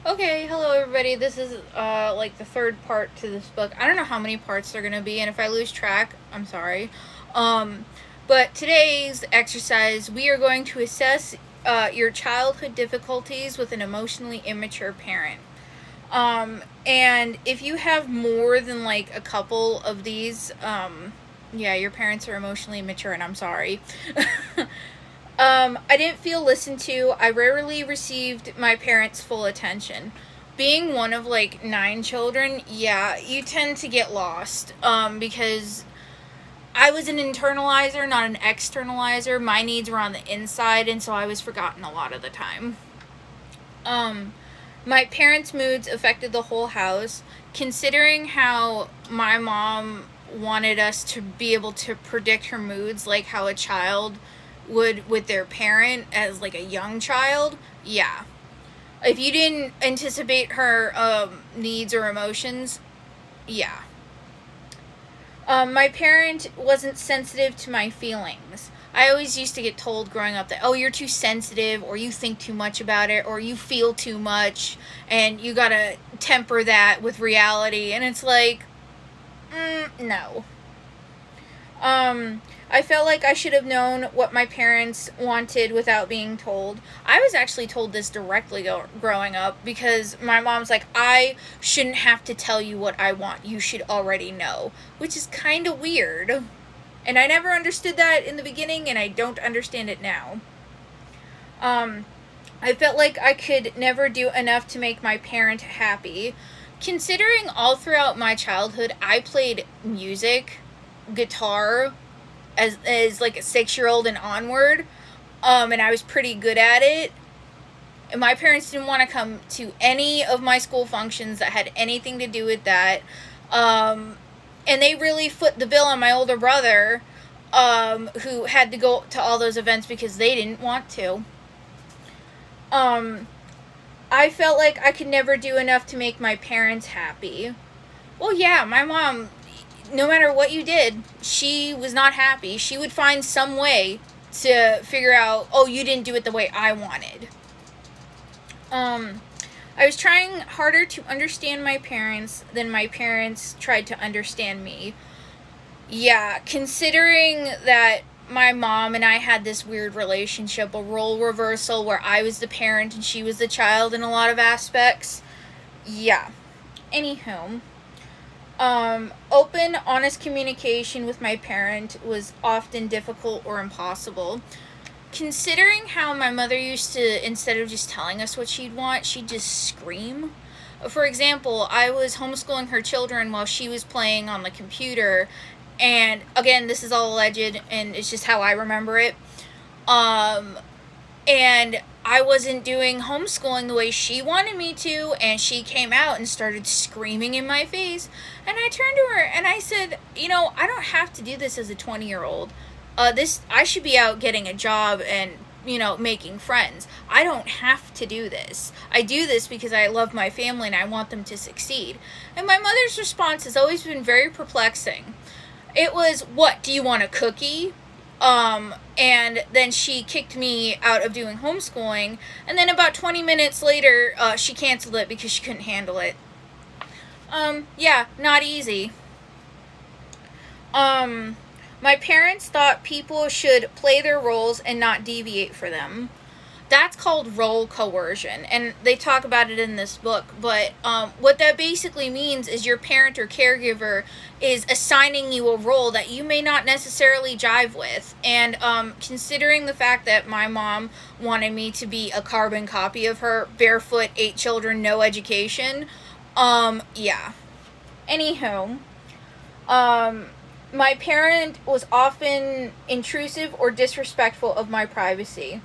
Okay, hello everybody. This is like the third part to this book. I don't know how many parts they're gonna be, and if I lose track, I'm sorry. Um, but today's exercise, we are going to assess your childhood difficulties with an emotionally immature parent. And if you have more than like a couple of these, yeah, your parents are emotionally immature, and I'm sorry. I didn't feel listened to. I rarely received my parents' full attention. Being one of like 9 children, yeah, you tend to get lost. Because I was an internalizer, not an externalizer. My needs were on the inside, and so I was forgotten a lot of the time. Um, my parents' moods affected the whole house. Considering how my mom wanted us to be able to predict her moods like how a child would with their parent as like a young child, yeah. If you didn't anticipate her needs or emotions, yeah. My parent wasn't sensitive to my feelings. I always used to get told growing up that, oh, you're too sensitive, or you think too much about it, or you feel too much, and you gotta temper that with reality. And it's like, no. I felt like I should have known what my parents wanted without being told. I was actually told this directly growing up because my mom's like, I shouldn't have to tell you what I want. You should already know, which is kind of weird. And I never understood that in the beginning, and I don't understand it now. I felt like I could never do enough to make my parent happy. Considering all throughout my childhood, I played music, guitar, as like a 6-year-old and onward, and I was pretty good at it. And my parents didn't want to come to any of my school functions that had anything to do with that. And they really foot the bill on my older brother, who had to go to all those events because they didn't want to. I felt like I could never do enough to make my parents happy. Well, yeah, my mom, no matter what you did, she was not happy. She would find some way to figure out, oh, you didn't do it the way I wanted. I was trying harder to understand my parents than my parents tried to understand me. Yeah, considering that my mom and I had this weird relationship, a role reversal where I was the parent and she was the child in a lot of aspects. Yeah. Anywho, open, honest communication with my parent was often difficult or impossible. Considering how my mother used to, instead of just telling us what she'd want, she'd just scream. For example, I was homeschooling her children while she was playing on the computer, and again, this is all alleged, and it's just how I remember it. And I wasn't doing homeschooling the way she wanted me to, and she came out and started screaming in my face. And I turned to her and I said, I don't have to do this as a 20-year-old. I should be out getting a job and, making friends. I don't have to do this. I do this because I love my family and I want them to succeed. And my mother's response has always been very perplexing. It was, what, do you want a cookie? And then she kicked me out of doing homeschooling, and then about 20 minutes later, she canceled it because she couldn't handle it. Yeah, not easy. My parents thought people should play their roles and not deviate for them. That's called role coercion, and they talk about it in this book. But what that basically means is your parent or caregiver is assigning you a role that you may not necessarily jive with. And considering the fact that my mom wanted me to be a carbon copy of her, barefoot, 8 children, no education, yeah. Anywho, my parent was often intrusive or disrespectful of my privacy.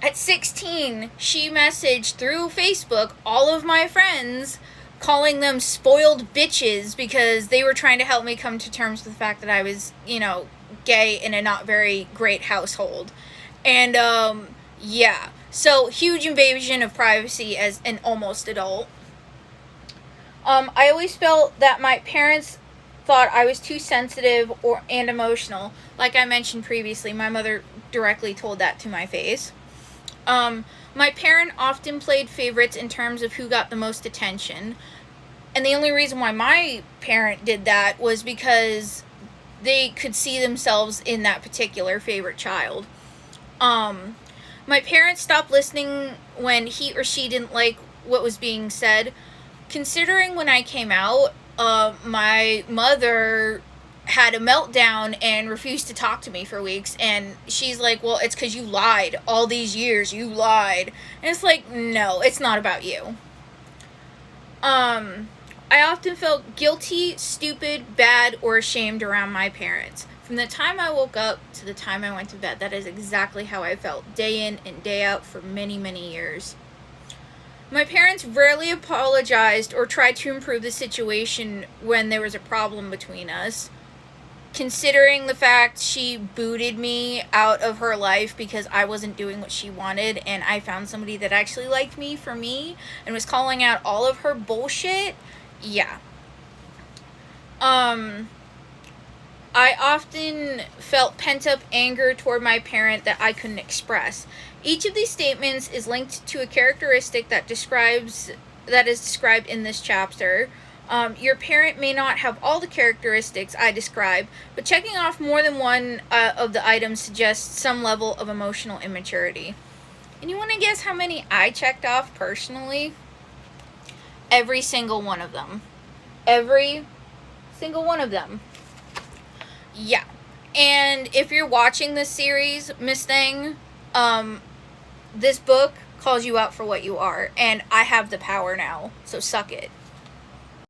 At 16, she messaged through Facebook all of my friends, calling them spoiled bitches because they were trying to help me come to terms with the fact that I was, gay in a not very great household. And, yeah. So, huge invasion of privacy as an almost adult. I always felt that my parents thought I was too sensitive and emotional. Like I mentioned previously, my mother directly told that to my face. My parent often played favorites in terms of who got the most attention. And the only reason why my parent did that was because they could see themselves in that particular favorite child. My parents stopped listening when he or she didn't like what was being said. Considering when I came out, my mother had a meltdown and refused to talk to me for weeks, and she's like, well, it's because you lied all these years, you lied. And it's like, no, it's not about you. I often felt guilty, stupid, bad, or ashamed around my parents. From the time I woke up to the time I went to bed, that is exactly how I felt, day in and day out for many, many years. My parents rarely apologized or tried to improve the situation when there was a problem between us. Considering the fact she booted me out of her life because I wasn't doing what she wanted, and I found somebody that actually liked me for me and was calling out all of her bullshit, yeah. I often felt pent-up anger toward my parent that I couldn't express. Each of these statements is linked to a characteristic that is described in this chapter. Your parent may not have all the characteristics I describe, but checking off more than one of the items suggests some level of emotional immaturity. And you want to guess how many I checked off personally? Every single one of them. Every single one of them. Yeah. And if you're watching this series, Miss Thing, this book calls you out for what you are, and I have the power now, so suck it.